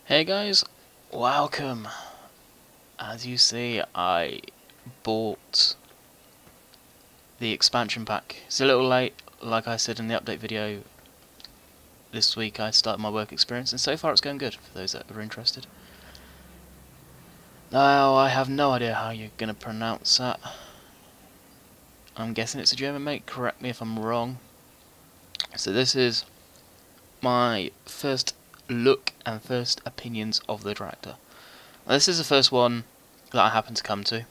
Hey guys, welcome. As you see, I bought the expansion pack. It's a little late, like I said in the update video. This week I started my work experience, and so far it's going good for those that are interested. Now, I have no idea how you're going to pronounce that. I'm guessing it's a German make, correct me if I'm wrong. So this is my first look and first opinions of the tractor. Now, this is the first one that I happen to come to.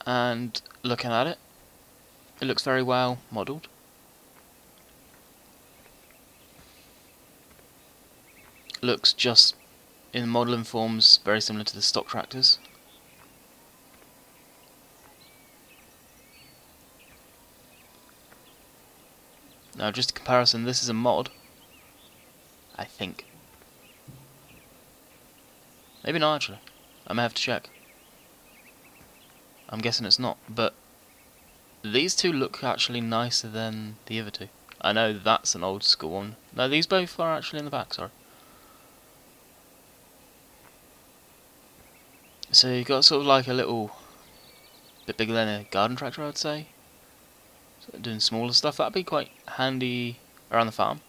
And looking at it, it looks very well modelled. Looks just in modelling forms very similar to the stock tractors. Now, just a comparison, this is a mod, I think. Maybe not actually. I may have to check. I'm guessing it's not, but these two look actually nicer than the other two. I know that's an old school one. No, these both are actually in the back, sorry. So you've got sort of like a little bit bigger than a garden tractor, I'd say. So doing smaller stuff, that'd be quite handy around the farm.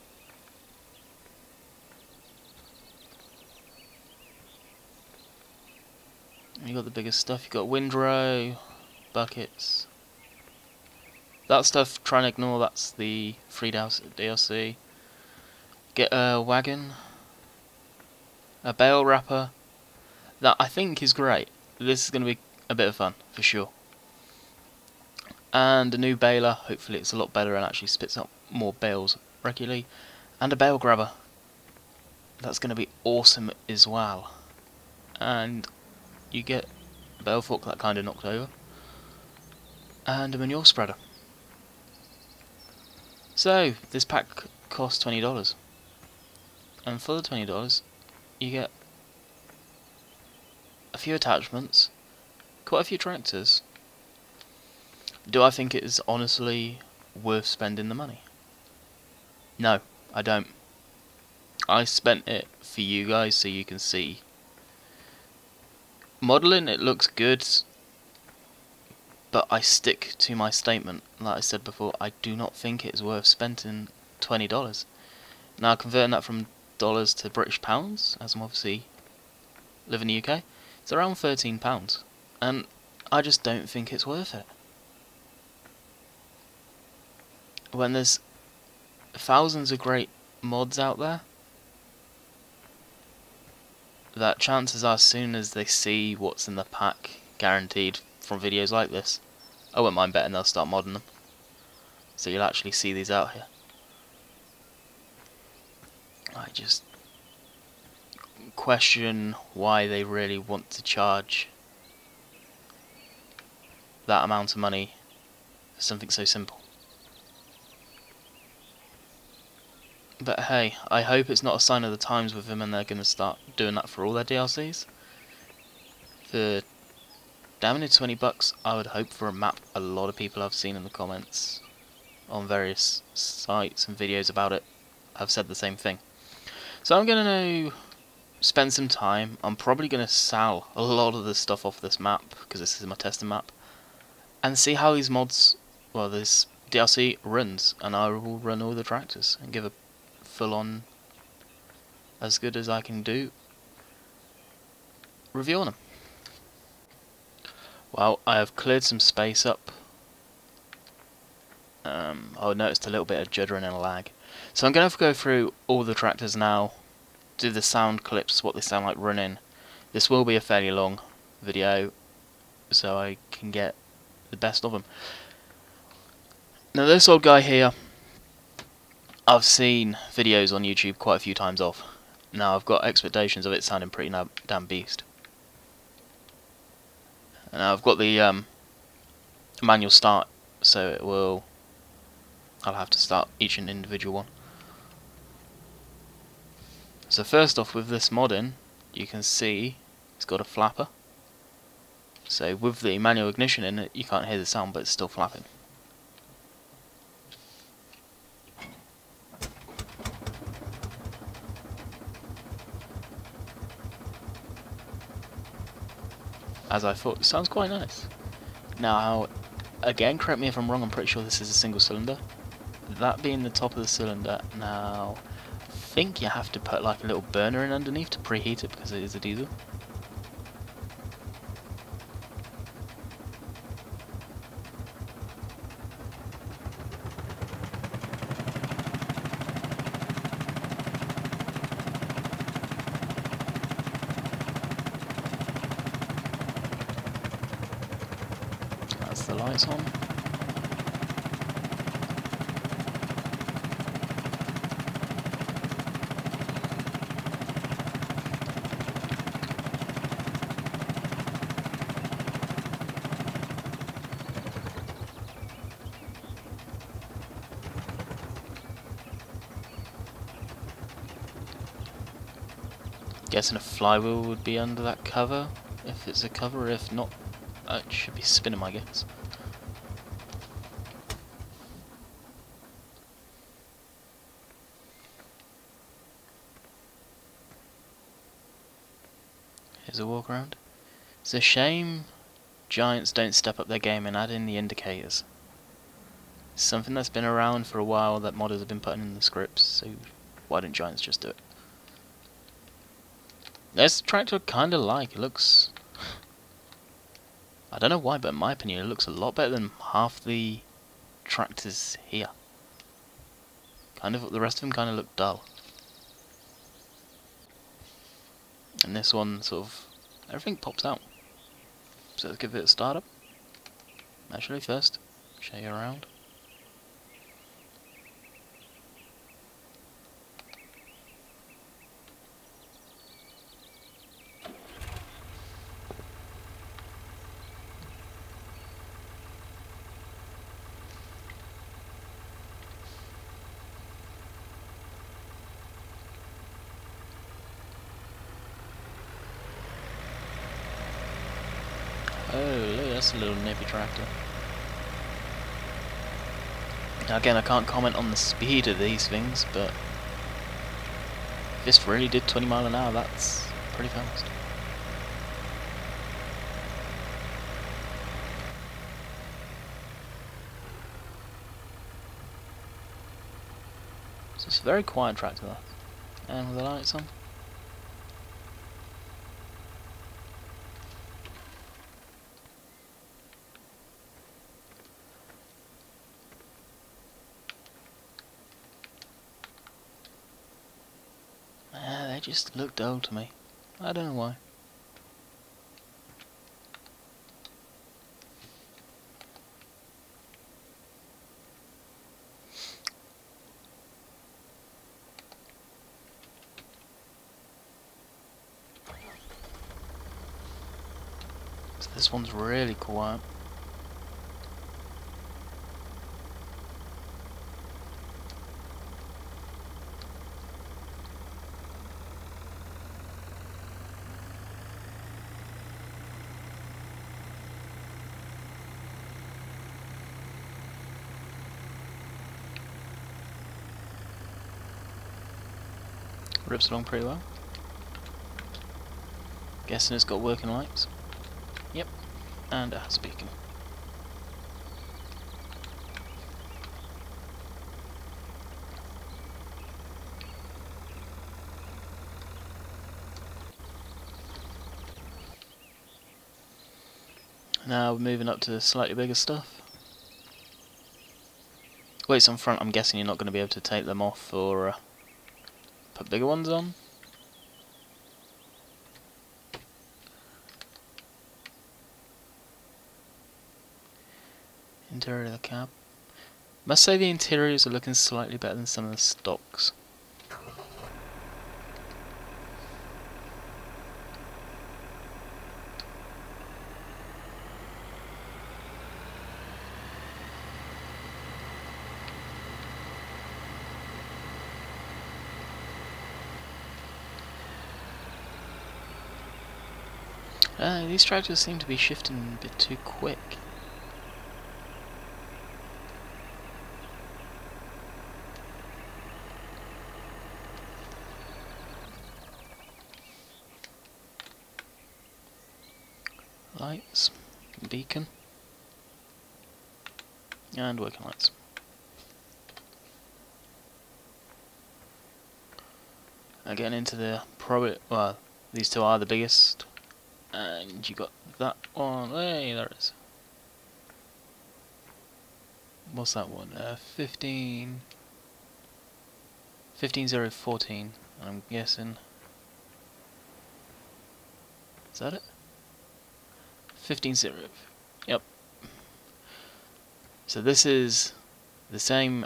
You got the biggest stuff, you got windrow, buckets. That stuff, try and ignore, that's the free DLC. Get a wagon, a bale wrapper. That I think is great. This is going to be a bit of fun, for sure. And a new baler, hopefully it's a lot better and actually spits out more bales regularly. And a bale grabber. That's going to be awesome as well. And you get a bale fork that kind of knocked over. And a manure spreader. So, this pack costs $20. And for the $20, you get a few attachments, quite a few tractors. Do I think it is honestly worth spending the money? No, I don't. I spent it for you guys so you can see. Modelling, it looks good, but I stick to my statement. Like I said before, I do not think it is worth spending $20. Now, converting that from dollars to British pounds, as I'm obviously live in the UK, it's around £13, and I just don't think it's worth it. When there's thousands of great mods out there, that chances are, as soon as they see what's in the pack, guaranteed from videos like this, I wouldn't mind betting they'll start modding them. So you'll actually see these out here. I just question why they really want to charge that amount of money for something so simple. But hey, I hope it's not a sign of the times with them and they're going to start doing that for all their DLCs. For damn near $20, I would hope for a map. A lot of people I've seen in the comments on various sites and videos about it have said the same thing. So I'm going to spend some time. I'm probably going to sell a lot of the stuff off this map, because this is my testing map, and see how these mods, well, this DLC runs, and I will run all the tractors and give a full on, as good as I can do, review on them. Well, I have cleared some space up. I noticed a little bit of juddering and lag. So I'm going to go through all the tractors now, do the sound clips, what they sound like running. This will be a fairly long video, so I can get the best of them. Now, this old guy here, I've seen videos on YouTube quite a few times of. Now, I've got expectations of it sounding pretty damn beast. And I've got the manual start, so it will. I'll have to start each individual one. So first off, with this mod in, you can see it's got a flapper. So with the manual ignition in it, you can't hear the sound, but it's still flapping. as I thought. It sounds quite nice. Now, again, correct me if I'm wrong, I'm pretty sure this is a single cylinder. That being the top of the cylinder, now I think you have to put like a little burner in underneath to preheat it because it is a diesel. That's the lights on. Guessing a flywheel would be under that cover, if it's a cover. If not, it should be spinning, I guess. Here's a walk around. It's a shame Giants don't step up their game and add in the indicators. It's something that's been around for a while that modders have been putting in the scripts, so why don't Giants just do it? This tractor I kinda like. It looks... I don't know why, but in my opinion it looks a lot better than half the tractors here. The rest of them kind of look dull. And this one sort of... everything pops out. So let's give it a start up. Actually first, show you around. Oh, look, that's a little nippy tractor. Now again, I can't comment on the speed of these things, but if this really did 20 miles an hour, that's pretty fast. So it's a very quiet tractor though. And with the lights on. They just look dull to me. I don't know why. So this one's really quiet. Rips along pretty well. Guessing it's got working lights. Yep, and it has a beacon. Now we're moving up to slightly bigger stuff. Weights on front, I'm guessing you're not going to be able to take them off or put bigger ones on. Interior of the cab. Must say the interiors are looking slightly better than some of the stocks. These tractors seem to be shifting a bit too quick. lights, beacon, and working lights. Again into the probably, well, these two are the biggest, and you got that one. Hey, there it is. What's that one? 15014. I'm guessing. Is that it? 150. Yep. So this is the same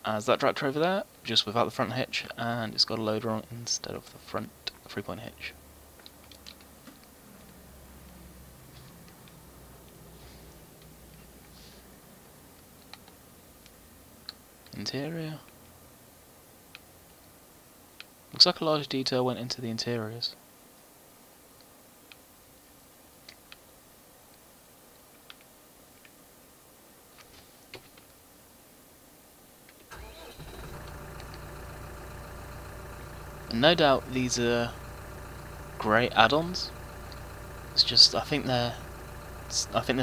as that tractor over there, just without the front hitch, and it's got a loader on it instead of the front 3-point hitch. Interior. Looks like a lot of detail went into the interiors. And no doubt these are great add-ons. It's just I think they're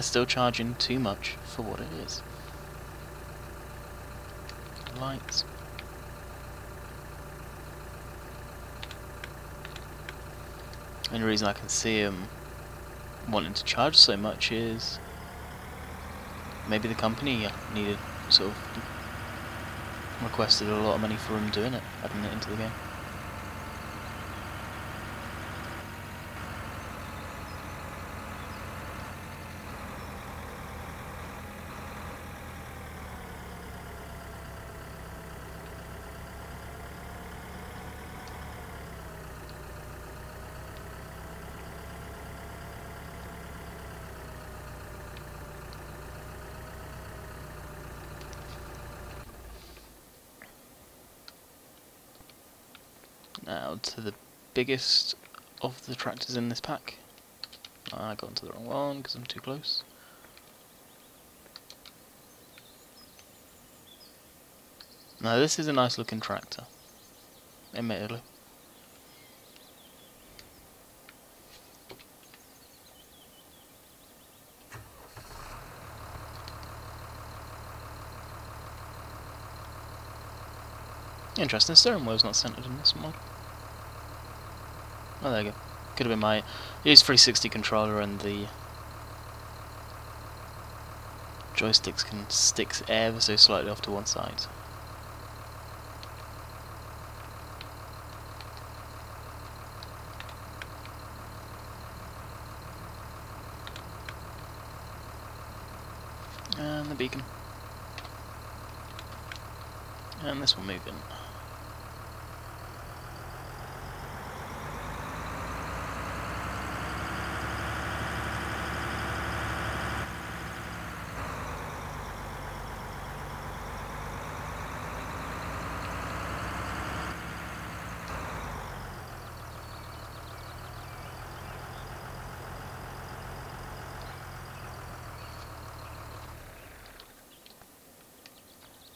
still charging too much for what it is. Lights. The only reason I can see them wanting to charge so much is maybe the company needed sort of requested a lot of money for them doing it, adding it into the game. Now to the biggest of the tractors in this pack. I got into the wrong one because I'm too close. Now this is a nice looking tractor, admittedly. Interesting, steering wheel's not centered in this mod. Oh, there you go. Could have been my use 360 controller and the joysticks can stick ever so slightly off to one side. And the beacon. And this will move in.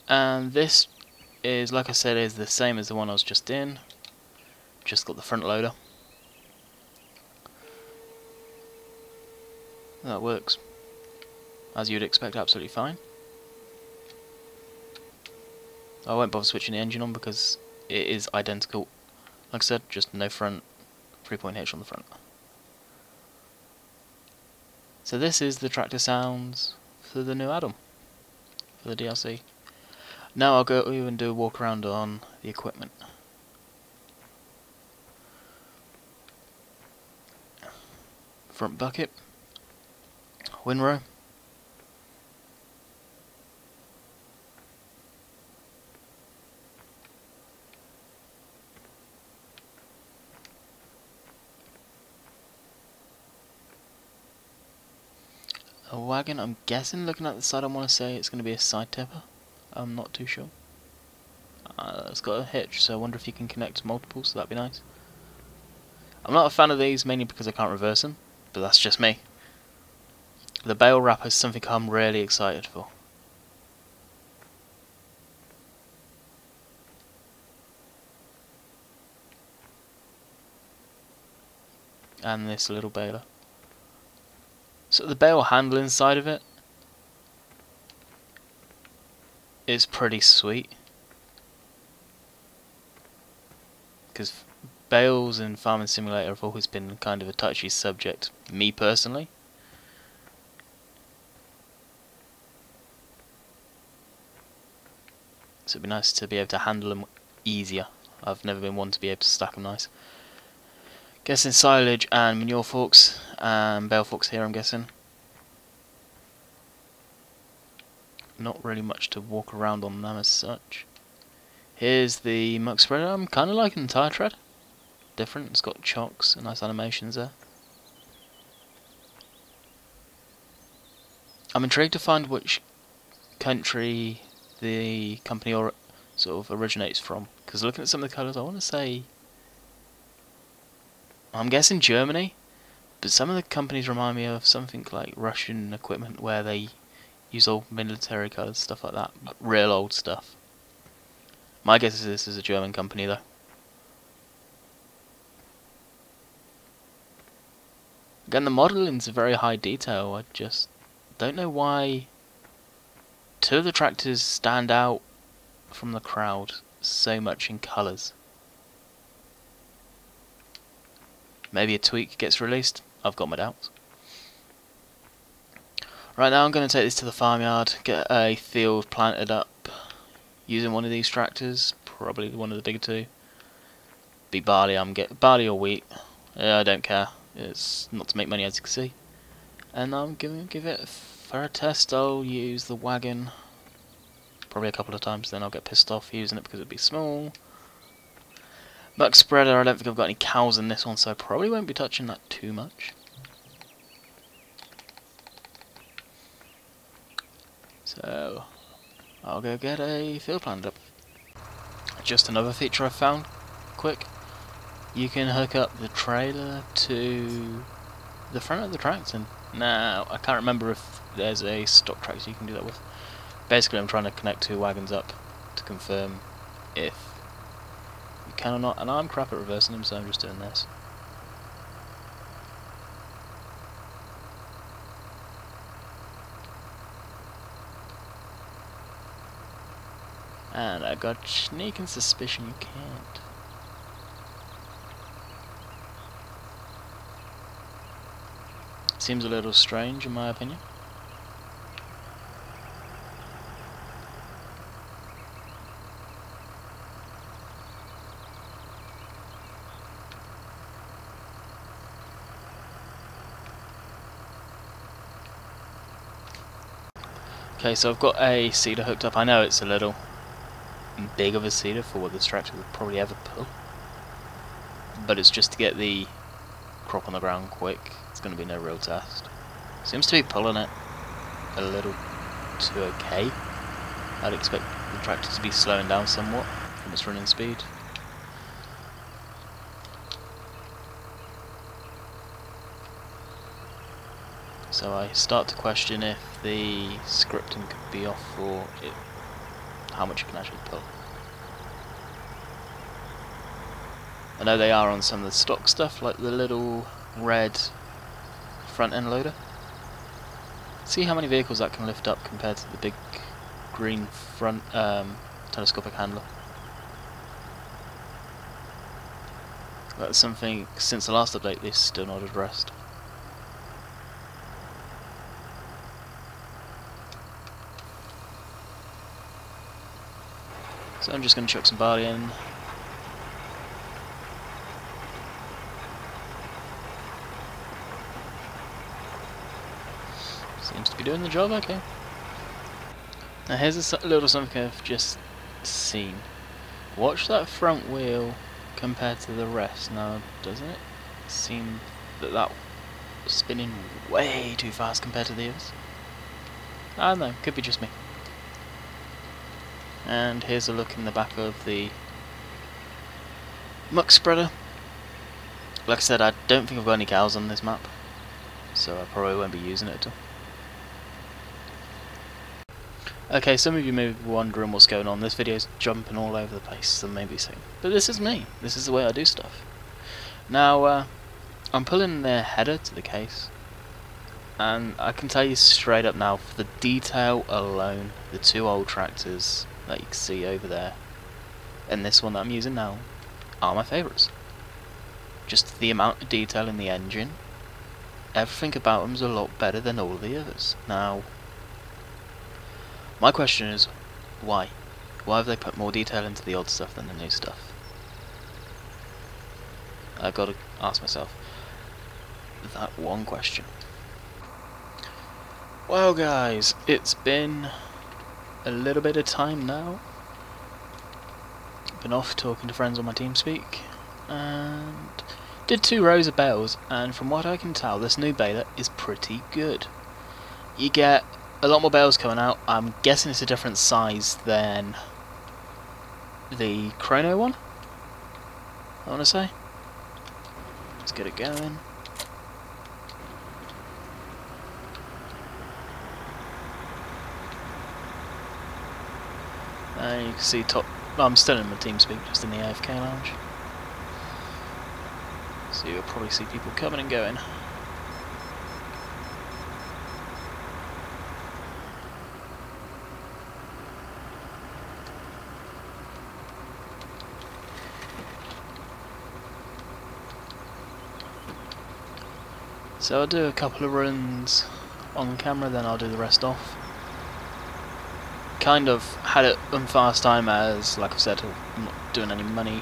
And this is, like I said, is the same as the one I was just in. Just got the front loader. That works, as you'd expect, absolutely fine. I won't bother switching the engine on because it is identical. Like I said, just no front 3-point hitch on the front. So this is the tractor sounds for the new add-on, for the DLC. Now I'll go and do a walk around on the equipment. Front bucket, windrow, a wagon. I'm guessing, looking at the side, I want to say it's going to be a side tipper. I'm not too sure. It's got a hitch, so I wonder if you can connect multiple, so that'd be nice. I'm not a fan of these, mainly because I can't reverse them, but that's just me. The bale wrap is something I'm really excited for. And this little baler. So the bale handle inside of it is pretty sweet, because bales in Farming Simulator have always been kind of a touchy subject, me personally. So it'd be nice to be able to handle them easier. I've never been one to be able to stack them nice. Guessing silage and manure forks and bale forks here, I'm guessing. Not really much to walk around on them as such. Here's the muck spreader. I'm kind of liking the tire tread. Different. It's got chocks and nice animations there. I'm intrigued to find which country the company or sort of originates from, because looking at some of the colours, I want to say, I'm guessing Germany, but some of the companies remind me of something like Russian equipment where they use old military colours, stuff like that, but real old stuff. My guess is this is a German company though. Again, the modelling's a very high detail. I just don't know why two of the tractors stand out from the crowd so much in colours. Maybe a tweak gets released. I've got my doubts. Right now I'm going to take this to the farmyard, get a field planted up using one of these tractors, probably one of the bigger two. Be barley, I'm getting barley or wheat. I don't care. It's not to make money, as you can see. And I'm going to give it for a test. I'll use the wagon probably a couple of times, then I'll get pissed off using it because it'd be small. Muck spreader, I don't think I've got any cows in this one, so I probably won't be touching that too much. So I'll go get a field planted up. Just another feature I found, quick. You can hook up the trailer to the front of the tractor. Now, I can't remember if there's a stock tractor you can do that with. Basically, I'm trying to connect two wagons up to confirm if you can or not, and I'm crap at reversing them, so I'm just doing this. And I got a sneaking suspicion you can't. Seems a little strange in my opinion. Okay, so I've got a seeder hooked up. I know it's a little big of a seeder for what this tractor would probably ever pull, but it's just to get the crop on the ground quick. It's going to be no real test. Seems to be pulling it a little too okay. I'd expect the tractor to be slowing down somewhat from its running speed. So I start to question if the scripting could be off, or how much it can actually pull. I know they are on some of the stock stuff, like the little red front end loader. See how many vehicles that can lift up compared to the big green front telescopic handler. That's something since the last update they've still not addressed. So I'm just going to chuck some barley in. Seems to be doing the job okay. Now here's a little something I've just seen. Watch that front wheel compared to the rest. Now, doesn't it seem that that was spinning way too fast compared to the others? I don't know, could be just me. And here's a look in the back of the muck spreader. Like I said, I don't think I've got any cows on this map, so I probably won't be using it at all. Okay, some of you may be wondering what's going on. This video's jumping all over the place, so maybe saying, but this is me. This is the way I do stuff. Now, I'm pulling the header to the case, And I can tell you straight up now, for the detail alone, the two old tractors that you can see over there, and this one that I'm using now, are my favourites. Just the amount of detail in the engine, everything about them is a lot better than all the others. Now, my question is, why? Why have they put more detail into the old stuff than the new stuff? I've got to ask myself that one question. Well guys, it's been a little bit of time now. Been off talking to friends on my TeamSpeak, and did 2 rows of bales, and from what I can tell this new baler is pretty good. You get a lot more bales coming out. I'm guessing it's a different size than the Chrono one, I want to say. Let's get it going. And you can see top. I'm still in my TeamSpeak, just in the AFK lounge. So you'll probably see people coming and going. So I'll do a couple of runs on camera, then I'll do the rest off. Kind of had it on fast time as, like I've said, I'm not doing any money.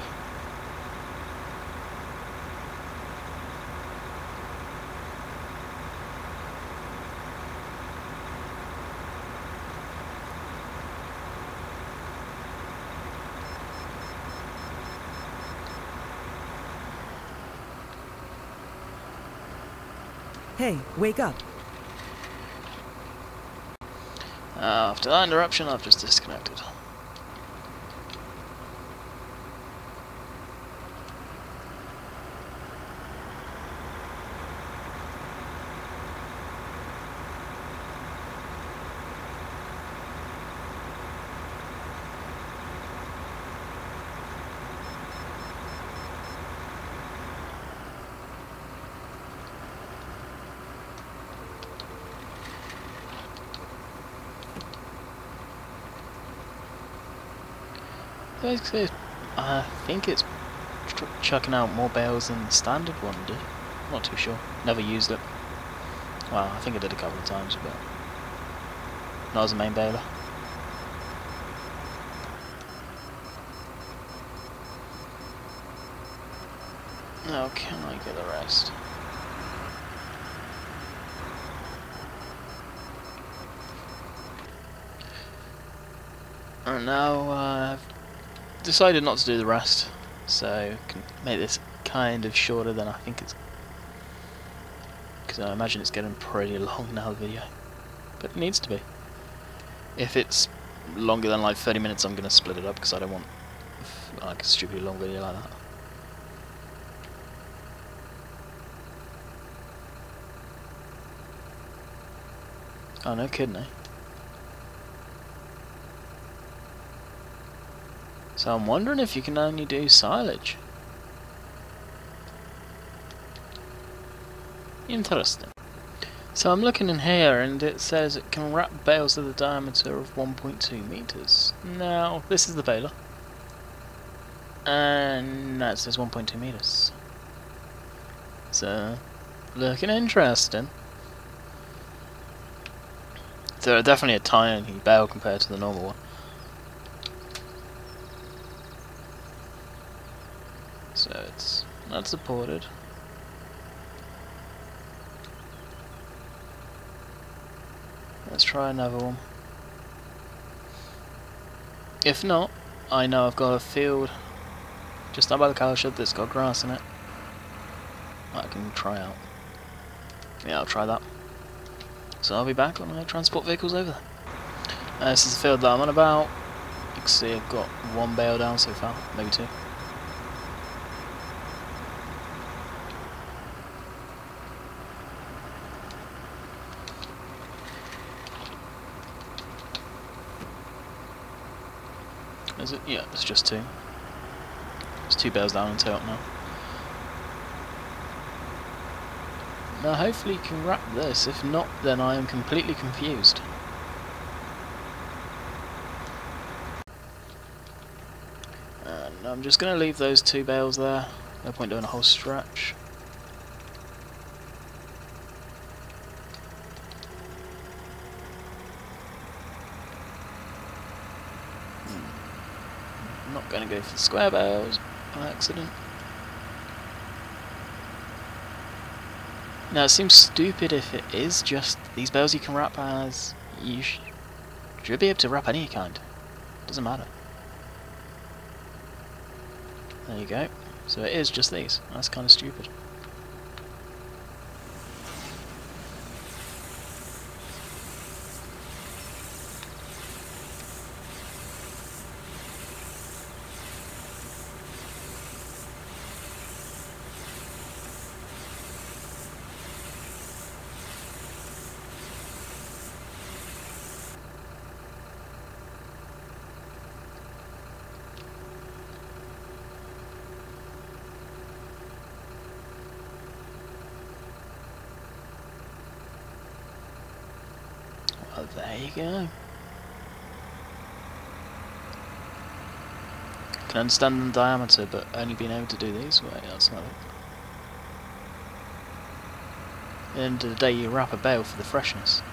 Hey, wake up. After that interruption, I've just disconnected. Basically, I think it's chucking out more bales than the standard one did. Not too sure. Never used it. Well, I think I did a couple of times, but not as a main baler. Now, can I get the rest? And now I've decided not to do the rest, so can make this kind of shorter than I think it's, because I imagine it's getting pretty long now, the video, but it needs to be. If it's longer than like 30 minutes, I'm going to split it up because I don't want like a stupidly long video like that. Oh, no kidding, eh? So I'm wondering if you can only do silage. Interesting. So I'm looking in here and it says it can wrap bales of the diameter of 1.2 meters. Now, this is the baler. And that says 1.2 meters. So, looking interesting. So definitely a tiny bale compared to the normal one. So it's not supported. Let's try another one. If not, I know I've got a field just up by the cow shed that's got grass in it I can try out. Yeah, I'll try that. So I'll be back when I transport vehicles over there. This is the field that I'm on about. You can see I've got 1 bale down so far, maybe 2. Is it? Yeah, it's just 2. There's 2 bales down and 2 up now. Now hopefully you can wrap this, if not then I am completely confused. And I'm just going to leave those 2 bales there, no point doing a whole stretch. I'm not going to go for the square bales by accident. Now it seems stupid if it is just these bales you can wrap, as you should be able to wrap any kind, doesn't matter. There you go, so it is just these, that's kind of stupid. Well, there you go. Can understand the diameter, but only being able to do these, well, that's not it. At the end of the day, you wrap a bale for the freshness.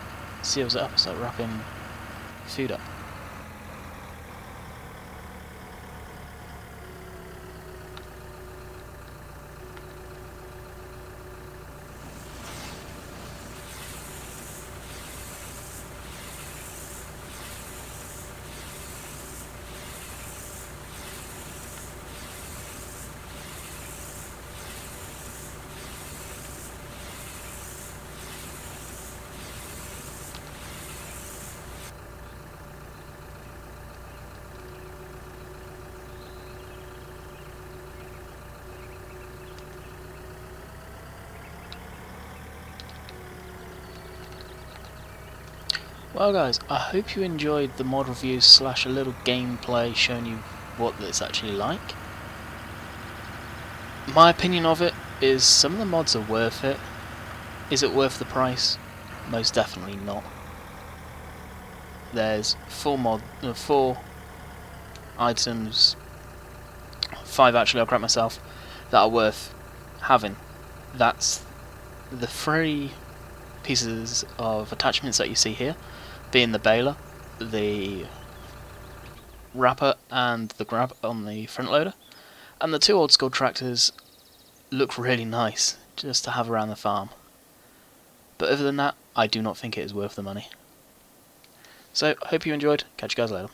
It seals it up, it's like wrapping food up. Well guys, I hope you enjoyed the mod review slash a little gameplay showing you what it's actually like. My opinion of it is some of the mods are worth it. Is it worth the price? Most definitely not. There's 4 items, 5 actually, I'll correct myself, that are worth having. That's the 3 pieces of attachments that you see here, being the baler, the wrapper and the grab on the front loader, and the 2 old school tractors look really nice just to have around the farm. But other than that, I do not think it is worth the money. So, hope you enjoyed, catch you guys later.